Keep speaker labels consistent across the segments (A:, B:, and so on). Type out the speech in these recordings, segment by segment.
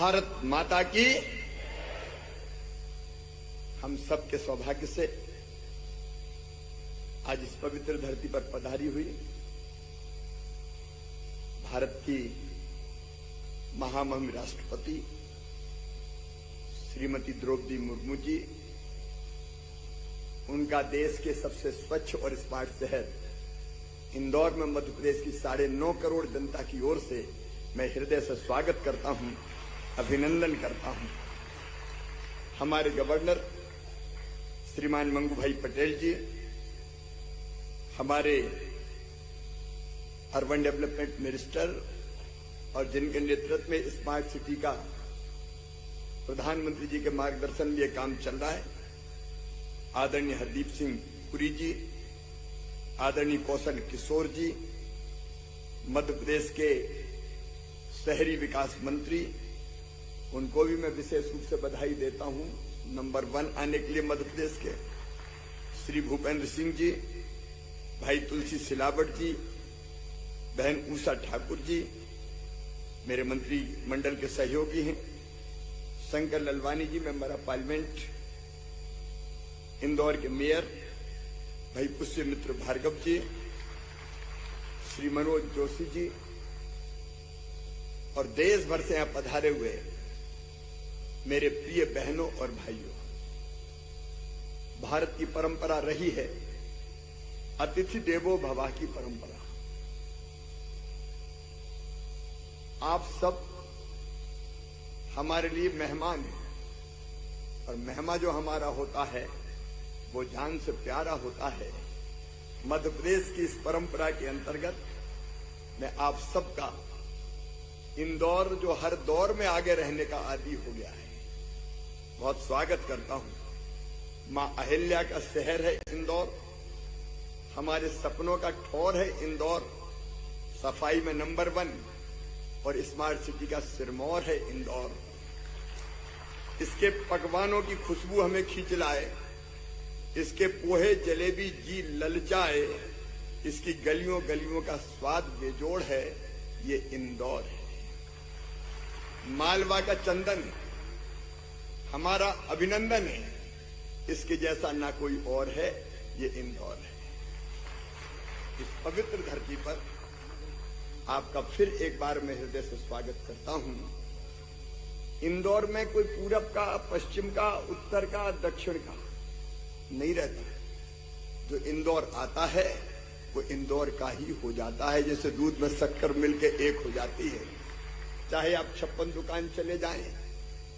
A: भारत माता की। हम सब के सौभाग्य से आज इस पवित्र धरती पर पधारी हुई भारत की महामहिम राष्ट्रपति श्रीमती द्रौपदी मुर्मू जी, उनका देश के सबसे स्वच्छ और स्मार्ट शहर इंदौर में मध्य प्रदेश की 9.5 करोड़ जनता की ओर से मैं हृदय से स्वागत करता हूं, अभिनंदन करता हूं। हमारे गवर्नर श्रीमान मंगू भाई पटेल जी, हमारे अर्बन डेवलपमेंट मिनिस्टर और जिनके नेतृत्व में स्मार्ट सिटी का प्रधानमंत्री जी के मार्गदर्शन में यह काम चल रहा है, आदरणीय हरदीप सिंह पुरी जी, आदरणीय कौशल किशोर जी, मध्य प्रदेश के शहरी विकास मंत्री, उनको भी मैं विशेष रूप से बधाई देता हूं नंबर 1 आने के लिए मध्य प्रदेश के, श्री भूपेंद्र सिंह जी, भाई तुलसी सिलावट जी, बहन उषा ठाकुर जी, मेरे मंत्री मंडल के सहयोगी हैं, शंकर ललवानी जी, मेंबर ऑफ पार्लियामेंट इंदौर के मेयर भाई पुष्य मित्र भार्गव जी, श्री मनोज जोशी जी, और देश भर से यहां पधारे हुए मेरे प्रिय बहनों और भाइयों। भारत की परंपरा रही है अतिथि देवो भव की परंपरा। आप सब हमारे लिए मेहमान हैं और मेहमान जो हमारा होता है वो जान से प्यारा होता है। मध्य प्रदेश की इस परंपरा के अंतर्गत मैं आप सबका इंदौर जो हर दौर में आगे रहने का आदी हो गया है, बहुत स्वागत करता हूं। मां अहिल्या का शहर है इंदौर, हमारे सपनों का ठौर है इंदौर, सफाई में नंबर 1 और स्मार्ट सिटी का सिरमौर है इंदौर। इसके पकवानों की खुशबू हमें खींच लाए, इसके पोहे जलेबी जी ललचाए, इसकी गलियों गलियों का स्वाद बेजोड़ है, ये इंदौर है। मालवा का चंदन हमारा अभिनंदन है, इसके जैसा ना कोई और है, ये इंदौर है। इस पवित्र धरती पर आपका फिर एक बार मैं हृदय से स्वागत करता हूं। इंदौर में कोई पूरब का, पश्चिम का, उत्तर का, दक्षिण का नहीं रहता है। जो इंदौर आता है वो इंदौर का ही हो जाता है, जैसे दूध में शक्कर मिलके एक हो जाती है। चाहे आप 56 दुकान चले जाएं,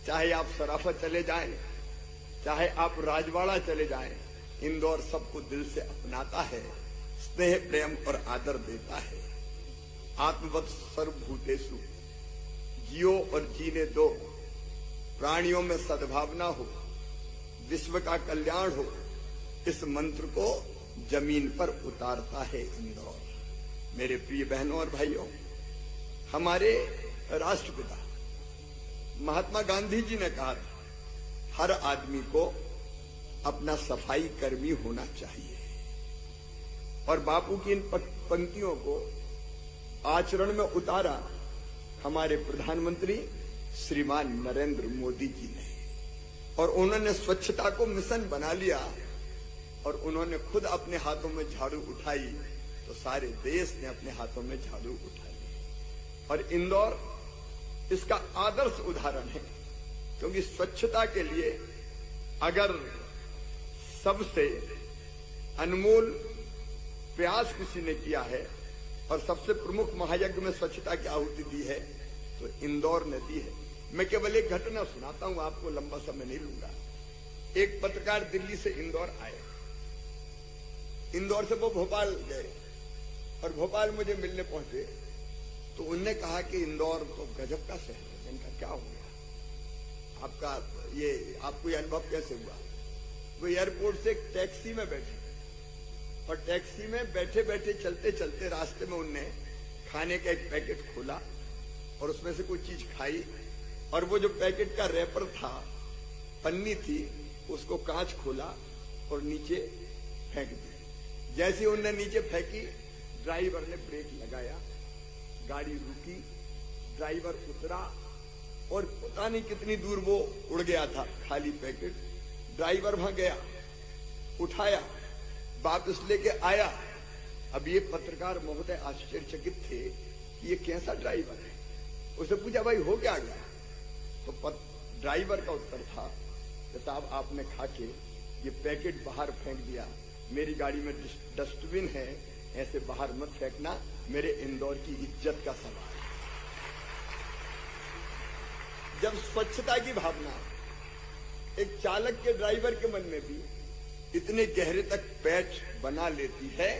A: चाहे आप सराफा चले जाएं, चाहे आप राजवाड़ा चले जाएं, इंदौर सबको दिल से अपनाता है, स्नेह प्रेम और आदर देता है। आत्मवत् सर्वभूतेषु जियो और जीने दो, प्राणियों में सद्भावना हो, विश्व का कल्याण हो, इस मंत्र को जमीन पर उतारता है इंदौर। मेरे प्रिय बहनों और भाइयों, हमारे राष्ट्रपिता महात्मा गांधी जी ने कहा था, हर आदमी को अपना सफाई कर्मी होना चाहिए। और बापू की इन पंक्तियों को आचरण में उतारा हमारे प्रधानमंत्री श्रीमान नरेंद्र मोदी जी ने, और उन्होंने स्वच्छता को मिशन बना लिया और उन्होंने खुद अपने हाथों में झाड़ू उठाई तो सारे देश ने अपने हाथों में झाड़ू उठाई। और इंदौर इसका आदर्श उदाहरण है, क्योंकि स्वच्छता के लिए अगर सबसे अनमोल प्रयास किसी ने किया है और सबसे प्रमुख महायज्ञ में स्वच्छता की आहुति दी है तो इंदौर ने दी है। मैं केवल एक घटना सुनाता हूं, आपको लंबा समय नहीं लूंगा। एक पत्रकार दिल्ली से इंदौर आए, इंदौर से वो भोपाल गए और भोपाल मुझे मिलने पहुंचे तो उनने कहा कि इंदौर तो गजब का शहर है। मैंने कहा क्या हो गया आपका, ये आपको ये अनुभव कैसे हुआ? वो एयरपोर्ट से एक टैक्सी में बैठे और टैक्सी में बैठे बैठे चलते चलते रास्ते में उनने खाने का एक पैकेट खोला और उसमें से कोई चीज खाई, और वो जो पैकेट का रैपर था, पन्नी थी, उसको कांच खोला और नीचे फेंक दी। जैसे ही उनने नीचे फेंकी, ड्राइवर ने ब्रेक लगाया, गाड़ी रुकी, ड्राइवर उतरा और पता नहीं कितनी दूर वो उड़ गया था खाली पैकेट। ड्राइवर वहां गया, उठाया, वापस लेके आया। अब ये पत्रकार महोदय आश्चर्यचकित थे कि ये कैसा ड्राइवर है। उसने पूछा भाई हो क्या गया? तो ड्राइवर का उत्तर था कि साहब आपने खा के ये पैकेट बाहर फेंक दिया, मेरी गाड़ी में डस्टबिन है, ऐसे बाहर मत फेंकना, मेरे इंदौर की इज्जत का सवाल। जब स्वच्छता की भावना एक चालक के ड्राइवर के मन में भी इतने गहरे तक पैच बना लेती है,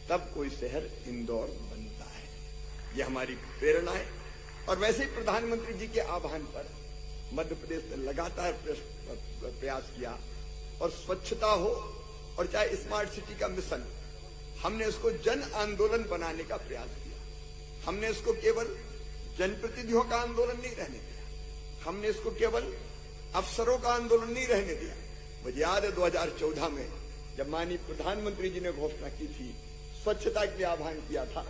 A: तब कोई शहर इंदौर बनता है। यह हमारी प्रेरणा है। और वैसे ही प्रधानमंत्री जी के आह्वान पर मध्य प्रदेश ने लगातार प्रयास किया, और स्वच्छता हो और चाहे स्मार्ट सिटी का मिशन, हमने इसको जन आंदोलन बनाने का प्रयास किया। हमने इसको केवल जनप्रतिनिधियों का आंदोलन नहीं रहने दिया, हमने इसको केवल अफसरों का आंदोलन नहीं रहने दिया। मुझे याद है 2014 में जब माननीय प्रधानमंत्री जी ने घोषणा की थी, स्वच्छता के लिए आह्वान किया था,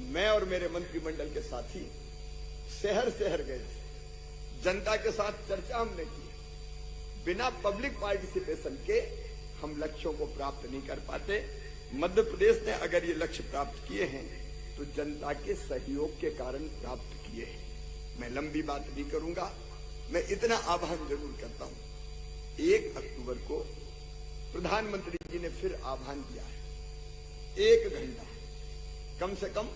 A: मैं और मेरे मंत्रिमंडल के साथी शहर शहर गए थे, जनता के साथ चर्चा हमने की। बिना पब्लिक पार्टिसिपेशन के हम लक्ष्यों को प्राप्त नहीं कर पाते। मध्य प्रदेश ने अगर ये लक्ष्य प्राप्त किए हैं तो जनता के सहयोग के कारण प्राप्त किए हैं। मैं लंबी बात नहीं करूंगा, मैं इतना आह्वान जरूर करता हूं, 1 अक्टूबर को प्रधानमंत्री जी ने फिर आह्वान दिया है, 1 घंटा कम से कम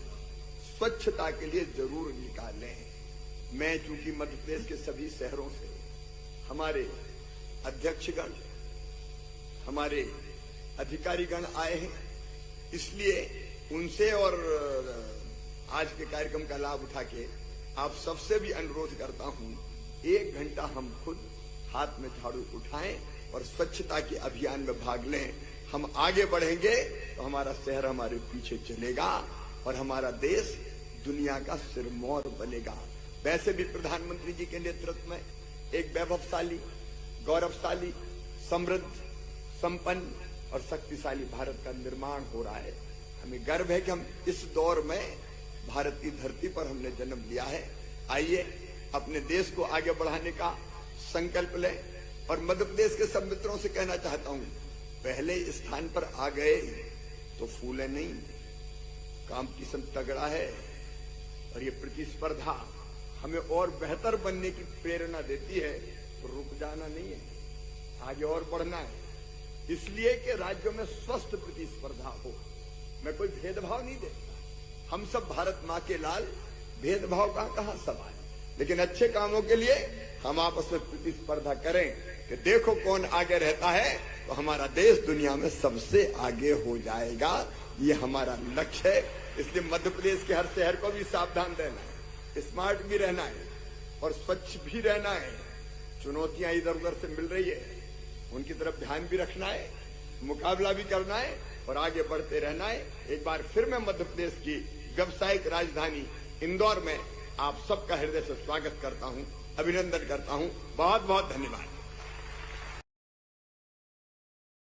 A: स्वच्छता के लिए जरूर निकालें। मैं चूंकि मध्य प्रदेश के सभी शहरों से हमारे अध्यक्षगण, हमारे अधिकारीगण आए हैं, इसलिए उनसे और आज के कार्यक्रम का लाभ उठा के आप सबसे भी अनुरोध करता हूं, 1 घंटा हम खुद हाथ में झाड़ू उठाएं और स्वच्छता के अभियान में भाग लें। हम आगे बढ़ेंगे तो हमारा शहर हमारे पीछे चलेगा और हमारा देश दुनिया का सिरमौर बनेगा। वैसे भी प्रधानमंत्री जी के नेतृत्व में एक वैभवशाली, गौरवशाली, समृद्ध, संपन्न और शक्तिशाली भारत का निर्माण हो रहा है। हमें गर्व है कि हम इस दौर में भारत की धरती पर हमने जन्म लिया है। आइए अपने देश को आगे बढ़ाने का संकल्प लें। और मध्य प्रदेश के सब मित्रों से कहना चाहता हूं, पहले स्थान पर आ गए तो फूले नहीं, कंपटीशन तगड़ा है और ये प्रतिस्पर्धा हमें और बेहतर बनने की प्रेरणा देती है। तो रुक जाना नहीं है, आगे और बढ़ना है, इसलिए कि राज्यों में स्वस्थ प्रतिस्पर्धा हो। मैं कोई भेदभाव नहीं देखता, हम सब भारत मां के लाल, भेदभाव का कहां सवाल। लेकिन अच्छे कामों के लिए हम आपस में प्रतिस्पर्धा करें कि देखो कौन आगे रहता है, तो हमारा देश दुनिया में सबसे आगे हो जाएगा। ये हमारा लक्ष्य है। इसलिए मध्य प्रदेश के हर शहर को भी सावधान रहना है, स्मार्ट भी रहना है और स्वच्छ भी रहना है। चुनौतियां इधर उधर से मिल रही है, उनकी तरफ ध्यान भी रखना है, मुकाबला भी करना है और आगे बढ़ते रहना है। एक बार फिर मैं मध्य प्रदेश की व्यावसायिक राजधानी इंदौर में आप सबका हृदय से स्वागत करता हूं, अभिनंदन करता हूं। बहुत बहुत धन्यवाद।